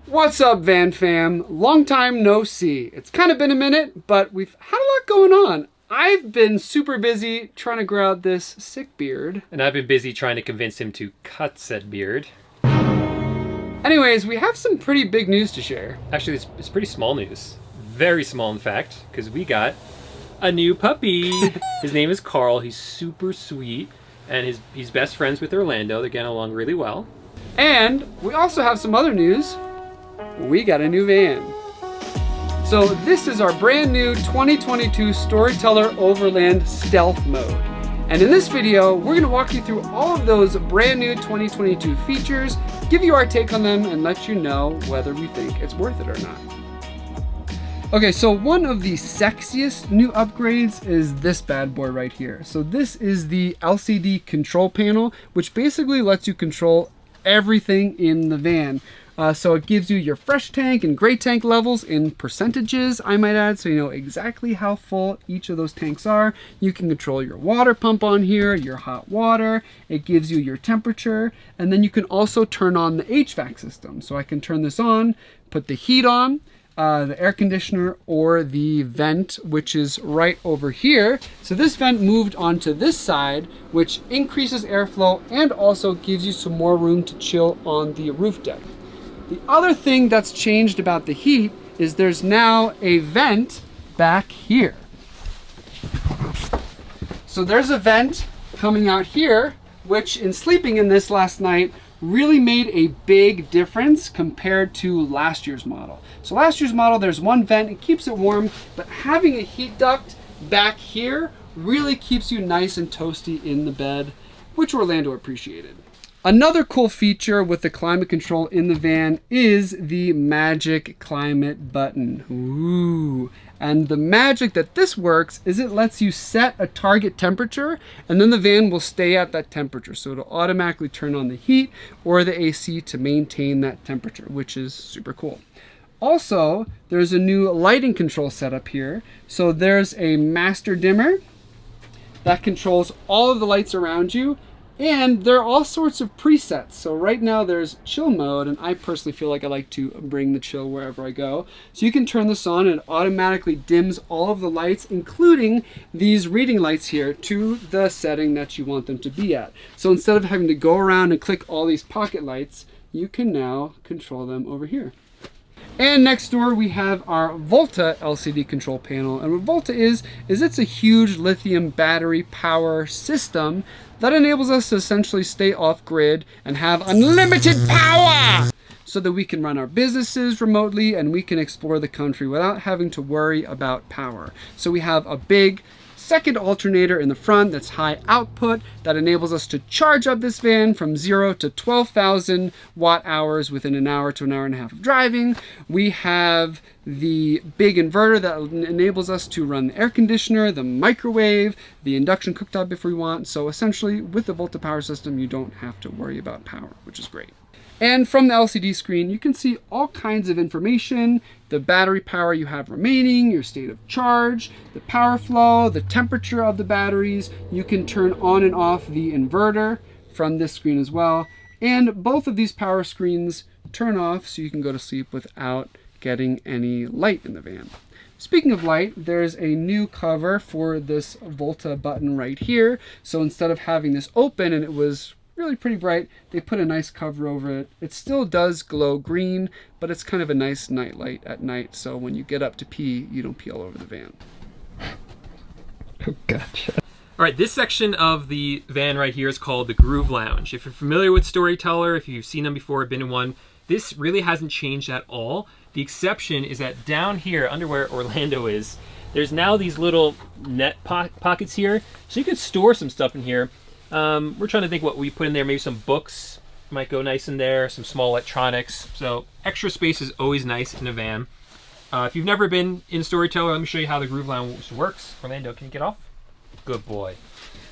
What's up, Van Fam? Long time no see. It's kind of been a minute, but we've had a lot going on. I've been super busy trying to grow out this sick beard. And I've been busy trying to convince him to cut said beard. Anyways, we have some pretty big news to share. Actually, it's pretty small news. Very small, in fact, because we got a new puppy. His name is Carl. He's super sweet, and he's best friends with Orlando. They're getting along really well. And we also have some other news. We got a new van. So this is our brand new 2022 Storyteller Overland Stealth Mode. And in this video, we're gonna walk you through all of those brand new 2022 features, give you our take on them, and let you know whether we think it's worth it or not. Okay, so one of the sexiest new upgrades is this bad boy right here. So this is the LCD control panel, which basically lets you control everything in the van. So it gives you your fresh tank and gray tank levels in percentages, I might add, so you know exactly how full each of those tanks are. You can control your water pump on here, your hot water. It gives you your temperature, and then you can also turn on the HVAC system. So I can turn this on, put the heat on, the air conditioner, or the vent, which is right over here. So this vent moved onto this side, which increases airflow and also gives you some more room to chill on the roof deck. The other thing that's changed about the heat is there's now a vent back here. So there's a vent coming out here, which in sleeping in this last night really made a big difference compared to last year's model. So last year's model, there's one vent, it keeps it warm, but having a heat duct back here really keeps you nice and toasty in the bed, which Orlando appreciated. Another cool feature with the climate control in the van is the magic climate button. Ooh. And the magic that this works is it lets you set a target temperature, and then the van will stay at that temperature. So it'll automatically turn on the heat or the AC to maintain that temperature, which is super cool. Also, there's a new lighting control setup here. So there's a master dimmer that controls all of the lights around you. And there are all sorts of presets. So right now there's chill mode, and I personally feel like I like to bring the chill wherever I go. So you can turn this on and it automatically dims all of the lights, including these reading lights here, to the setting that you want them to be at. So instead of having to go around and click all these pocket lights, you can now control them over here. And next door we have our Volta LCD control panel. And what Volta is it's a huge lithium battery power system that enables us to essentially stay off grid and have unlimited power so that we can run our businesses remotely and we can explore the country without having to worry about power. So we have a big second alternator in the front that's high output that enables us to charge up this van from 0 to 12,000 watt hours within an hour to an hour and a half of driving. We have the big inverter that enables us to run the air conditioner, the microwave, the induction cooktop if we want. So essentially with the Volta power system, you don't have to worry about power, which is great. And from the LCD screen, you can see all kinds of information, the battery power you have remaining, your state of charge, the power flow, the temperature of the batteries. You can turn on and off the inverter from this screen as well. And both of these power screens turn off so you can go to sleep without getting any light in the van. Speaking of light, there's a new cover for this Volta button right here. So instead of having this open and it was really pretty bright, they put a nice cover over it. It still does glow green, but it's kind of a nice night light at night, so when you get up to pee, you don't pee all over the van. Gotcha. All right, this section of the van right here is called the Groove Lounge. If you're familiar with Storyteller, if you've seen them before, been in one, this really hasn't changed at all. The exception is that down here, under where Orlando is, there's now these little net pockets here, so you could store some stuff in here. We're trying to think what we put in there. Maybe some books might go nice in there, some small electronics. So extra space is always nice in a van. If you've never been in Storyteller, let me show you how the Groove Lounge works. Orlando, can you get off? Good boy.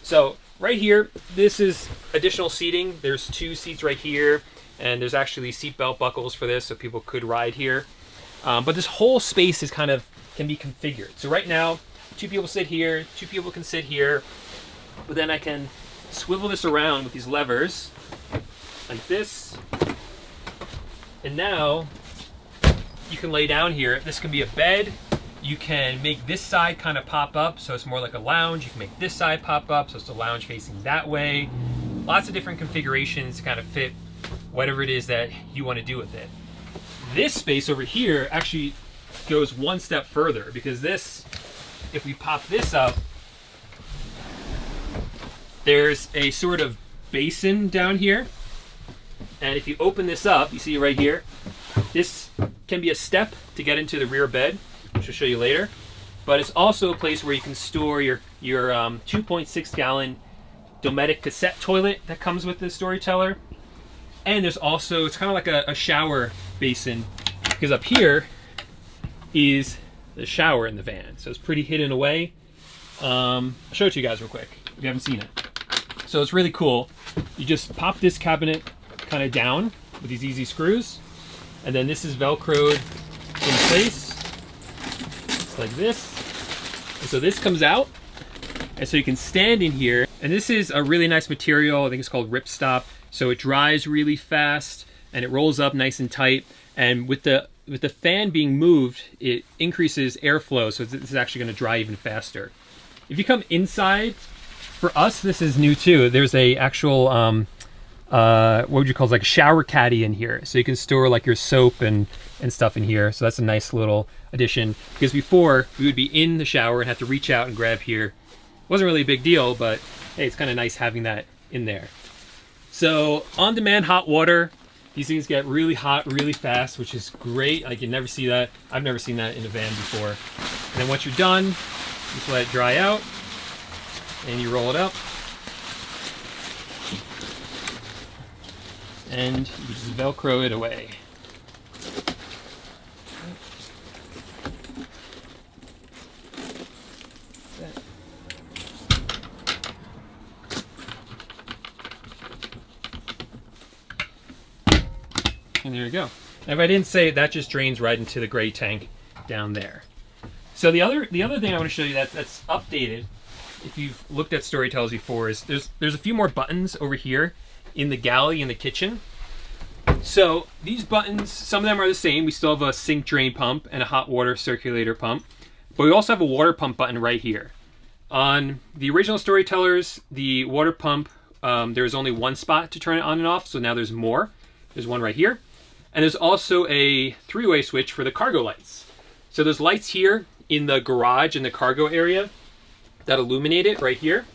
So right here, this is additional seating. There's 2 seats right here, and there's actually seatbelt buckles for this, so people could ride here. But this whole space is can be configured. So right now, 2 people sit here, 2 people can sit here, but then I can swivel this around with these levers like this, and now you can lay down here. This can be a bed. You can make this side kind of pop up so it's more like a lounge. You can make this side pop up so it's a lounge facing that way. Lots of different configurations to kind of fit whatever it is that you want to do with it. This space over here actually goes one step further, because this, if we pop this up, there's a sort of basin down here. And if you open this up, you see right here, this can be a step to get into the rear bed, which I'll show you later. But it's also a place where you can store your 2.6 gallon Dometic cassette toilet that comes with the Storyteller. And there's also, it's kind of like a shower basin, because up here is the shower in the van. So it's pretty hidden away. I'll show it to you guys real quick if you haven't seen it. So it's really cool. You just pop this cabinet kind of down with these easy screws, and then this is Velcroed in place. It's like this. And so this comes out, and so you can stand in here. And this is a really nice material. I think it's called Ripstop. So it dries really fast, and it rolls up nice and tight. And with the fan being moved, it increases airflow, so this is actually going to dry even faster. If you come inside, for us, this is new too. There's a actual what would you call it, like a shower caddy in here, so you can store like your soap and stuff in here. So that's a nice little addition, because before we would be in the shower and have to reach out and grab here. Wasn't really a big deal, but hey, it's kind of nice having that in there. So on-demand hot water, these things get really hot really fast, which is great. Like, you never see that. I've never seen that in a van before. And then once you're done, just let it dry out and you roll it up. And you just Velcro it away. And there you go. Now, if I didn't say it, that just drains right into the gray tank down there. So the other thing I want to show you that's updated, if you've looked at Storytellers before, is there's a few more buttons over here in the galley in the kitchen. So these buttons, some of them are the same. We still have a sink drain pump and a hot water circulator pump, but we also have a water pump button right here. On the original Storytellers, the water pump, there was only one spot to turn it on and off, so now there's more. There's one right here. And there's also a three-way switch for the cargo lights. So there's lights here in the garage and the cargo area that illuminate it right here.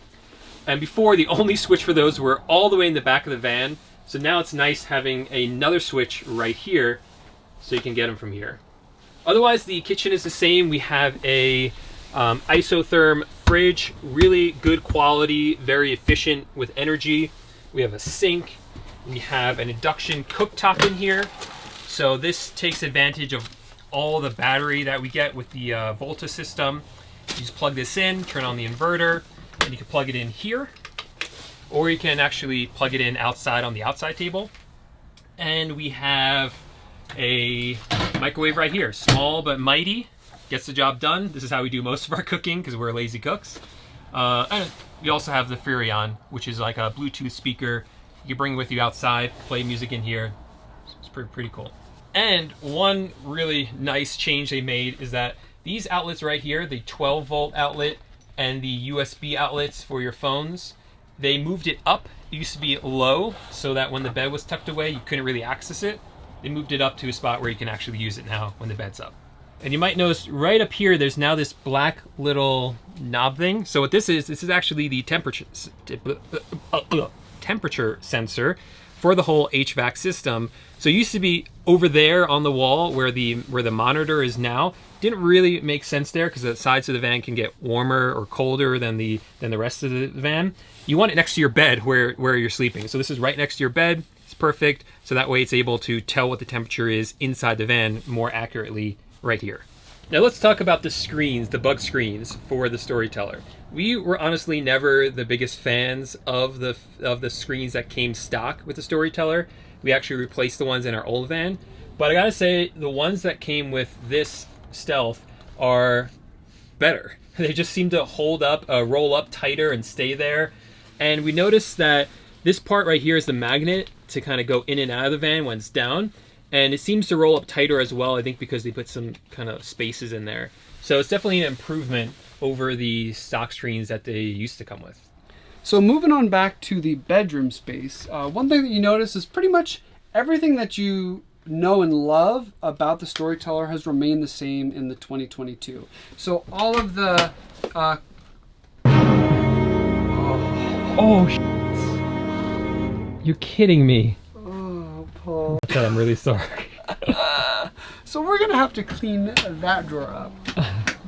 And before, the only switch for those were all the way in the back of the van. So now it's nice having another switch right here so you can get them from here. Otherwise, the kitchen is the same. We have a isotherm fridge, really good quality, very efficient with energy. We have a sink. We have an induction cooktop in here. So this takes advantage of all the battery that we get with the Volta system. You just plug this in, turn on the inverter, and you can plug it in here, or you can actually plug it in outside on the outside table. And we have a microwave right here, small but mighty, gets the job done. This is how we do most of our cooking because we're lazy cooks. And we also have the Furion, which is like a Bluetooth speaker. You can bring it with you outside, play music in here. It's pretty cool. And one really nice change they made is that these outlets right here, the 12 volt outlet and the USB outlets for your phones, they moved it up. It used to be low, so that when the bed was tucked away, you couldn't really access it. They moved it up to a spot where you can actually use it now when the bed's up. And you might notice right up here, there's now this black little knob thing. So what this is actually the temperature sensor for the whole HVAC system. So it used to be over there on the wall where the monitor is now. Didn't really make sense there because the sides of the van can get warmer or colder than the rest of the van. You want it next to your bed where you're sleeping. So this is right next to your bed. It's perfect. So that way it's able to tell what the temperature is inside the van more accurately right here. Now let's talk about the screens, the bug screens for the Storyteller. We were honestly never the biggest fans of the screens that came stock with the Storyteller. We actually replaced the ones in our old van. But I gotta say, the ones that came with this Stealth are better. They just seem to hold up, roll up tighter and stay there. And we noticed that this part right here is the magnet to kind of go in and out of the van when it's down. And it seems to roll up tighter as well, I think because they put some kind of spaces in there. So it's definitely an improvement over the stock screens that they used to come with. So moving on back to the bedroom space, one thing that you notice is pretty much everything that you know and love about the Storyteller has remained the same in the 2022. So all of the You're kidding me. oh, Paul. I'm really sorry. So we're gonna have to clean that drawer up.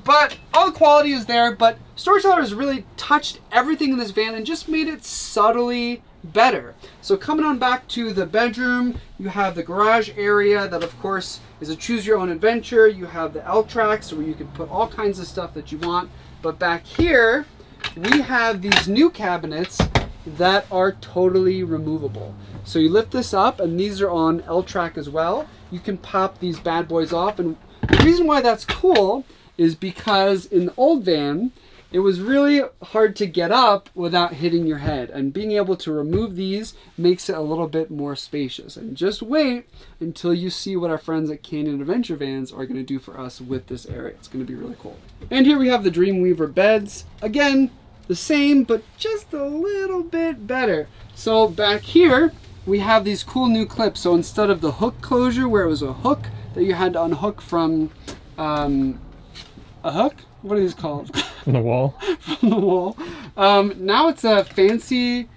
But all the quality is there, but Storyteller has really touched everything in this van and just made it subtly better. So coming on back to the bedroom, you have the garage area that of course is a choose your own adventure. You have the L-tracks where you can put all kinds of stuff that you want. But back here, we have these new cabinets that are totally removable. So you lift this up and these are on L-track as well. You can pop these bad boys off, and the reason why that's cool is because in the old van, it was really hard to get up without hitting your head, and being able to remove these makes it a little bit more spacious. And just wait until you see what our friends at Canyon Adventure Vans are going to do for us with this area. It's going to be really cool. And here we have the Dreamweaver Beds. Again, the same, but just a little bit better. So back here, we have these cool new clips. So instead of the hook closure where it was a hook that you had to unhook from a hook? What are these called? From the wall. From the wall. Now it's a fancy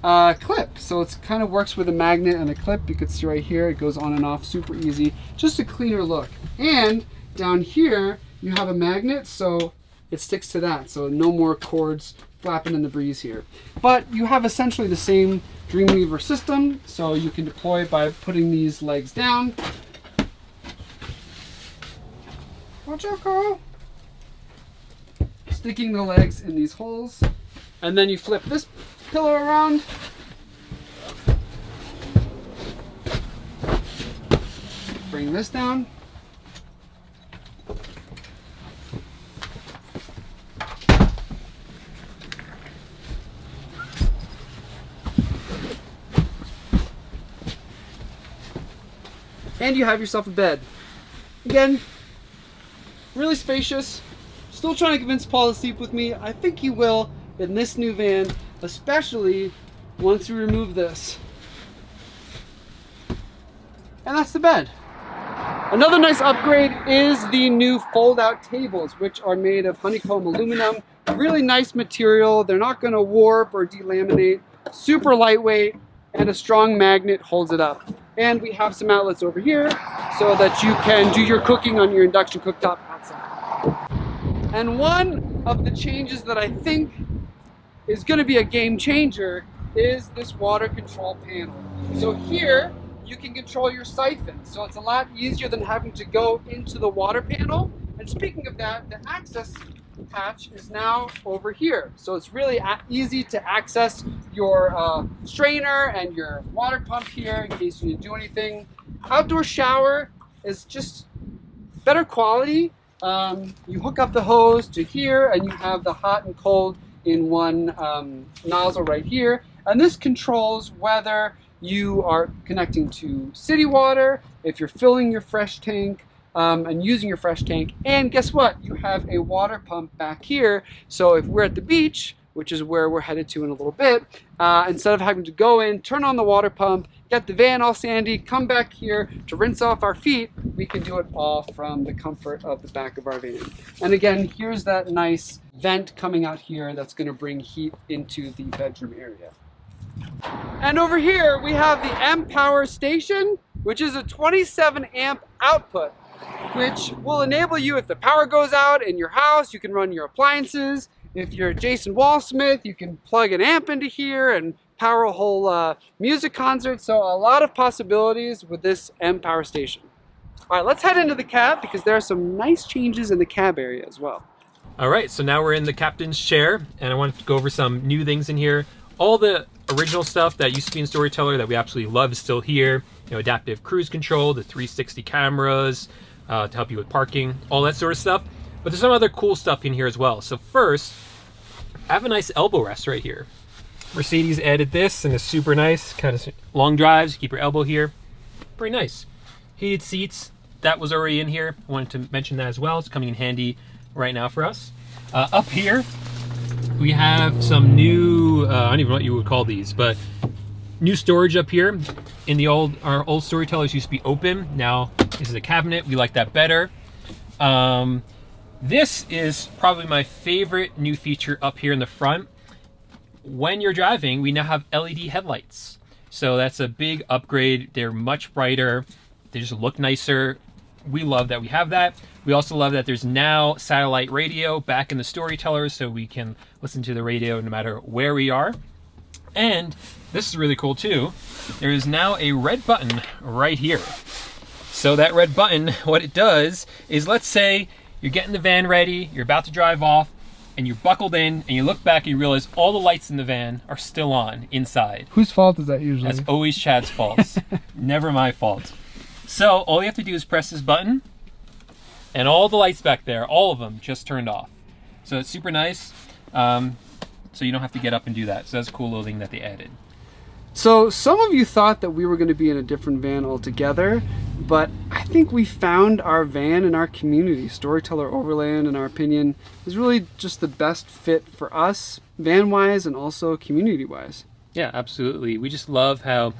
clip. So it kind of works with a magnet and a clip. You can see right here, it goes on and off super easy. Just a cleaner look. And down here, you have a magnet, so it sticks to that. So no more cords flapping in the breeze here. But you have essentially the same Dreamweaver system. So you can deploy by putting these legs down. Watch out, Carl. Sticking the legs in these holes, and then you flip this pillow around. Bring this down. And you have yourself a bed. Again, really spacious. Still trying to convince Paul to sleep with me. I think he will in this new van, especially once we remove this. And that's the bed. Another nice upgrade is the new fold-out tables, which are made of honeycomb aluminum. Really nice material. They're not going to warp or delaminate. Super lightweight, and a strong magnet holds it up. And we have some outlets over here so that you can do your cooking on your induction cooktop outside. And one of the changes that I think is going to be a game changer is this water control panel. So here you can control your siphon. So it's a lot easier than having to go into the water panel. And speaking of that, the access hatch is now over here. So it's really easy to access your strainer and your water pump here in case you need to do anything. Outdoor shower is just better quality. You hook up the hose to here and you have the hot and cold in one nozzle right here. And this controls whether you are connecting to city water, if you're filling your fresh tank, and using your fresh tank. And guess what? You have a water pump back here. So if we're at the beach, which is where we're headed to in a little bit, instead of having to go in, turn on the water pump, get the van all sandy, come back here to rinse off our feet, we can do it all from the comfort of the back of our van. And again, here's that nice vent coming out here that's going to bring heat into the bedroom area. And over here we have the amp power station, which is a 27 amp output, which will enable you, if the power goes out in your house, you can run your appliances. If you're Jason Wallsmith, you can plug an amp into here and power a whole music concert. So a lot of possibilities with this amp power station. All right, let's head into the cab because there are some nice changes in the cab area as well. All right, so now we're in the captain's chair and I want to go over some new things in here. All the original stuff that used to be in Storyteller that we absolutely love is still here. You know, adaptive cruise control, the 360 cameras to help you with parking, all that sort of stuff. But there's some other cool stuff in here as well. So first, I have a nice elbow rest right here. Mercedes added this and it's super nice. Kind of long drives, keep your elbow here. Pretty nice. Heated seats, that was already in here. I wanted to mention that as well. It's coming in handy right now for us. Up here, we have some new, I don't even know what you would call these, but new storage up here. In our old Storytellers used to be open. Now this is a cabinet. We like that better. This is probably my favorite new feature up here in the front. When you're driving, we now have LED headlights. So that's a big upgrade. They're much brighter. They just look nicer. We love that we have that. We also love that there's now satellite radio back in the Storytellers, so we can listen to the radio no matter where we are. And this is really cool too. There is now a red button right here. So that red button, what it does is, let's say you're getting the van ready, you're about to drive off, and you're buckled in, and you look back and you realize all the lights in the van are still on inside. Whose fault is that usually? That's always Chad's fault. Never my fault. So all you have to do is press this button, and all the lights back there, all of them, just turned off. So it's super nice. So you don't have to get up and do that. So that's a cool little thing that they added. So some of you thought that we were going to be in a different van altogether, but I think we found our van in our community. Storyteller Overland, in our opinion, is really just the best fit for us, van-wise and also community-wise. Yeah, absolutely. We just love how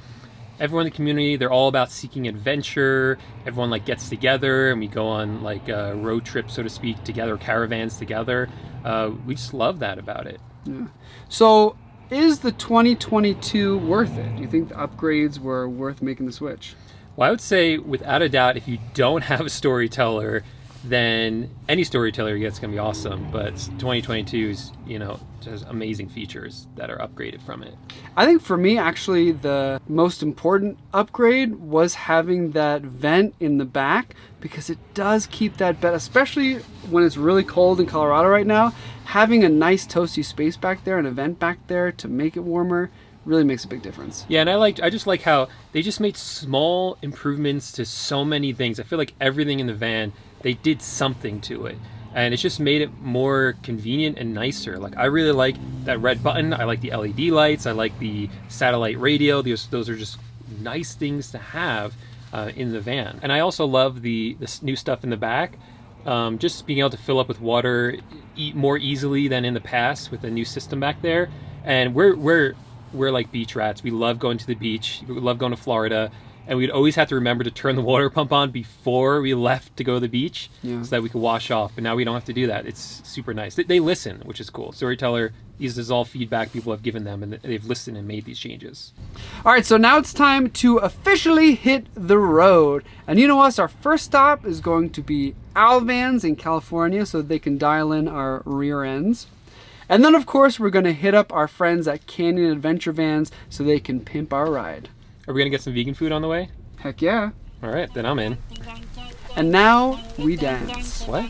everyone in the community, they're all about seeking adventure. Everyone like gets together and we go on like road trips, so to speak, together, caravans together. We just love that about it. Yeah. So is the 2022 worth it? Do you think the upgrades were worth making the switch? Well, I would say without a doubt, if you don't have a Storyteller, then any Storyteller you get is going to be awesome. But 2022 is, just amazing features that are upgraded from it. I think for me, actually, the most important upgrade was having that vent in the back, because it does keep that bed, especially when it's really cold in Colorado right now, having a nice toasty space back there and a vent back there to make it warmer really makes a big difference. Yeah, and I just like how they just made small improvements to so many things. I feel like everything in the van, they did something to it. And it's just made it more convenient and nicer. Like, I really like that red button. I like the LED lights. I like the satellite radio. Those are just nice things to have in the van. And I also love this new stuff in the back. Just being able to fill up with water more easily than in the past with the new system back there. And we're like beach rats. We love going to the beach. We love going to Florida. And we'd always have to remember to turn the water pump on before we left to go to the beach, so that we could wash off. But now we don't have to do that. It's super nice. They listen, which is cool. Storyteller, this is all feedback people have given them, and they've listened and made these changes. All right, so now it's time to officially hit the road. And you know us, our first stop is going to be Owl Vans in California, so they can dial in our rear ends. And then, of course, we're going to hit up our friends at Canyon Adventure Vans so they can pimp our ride. Are we gonna get some vegan food on the way? Heck yeah. All right, then I'm in. And now we dance. What?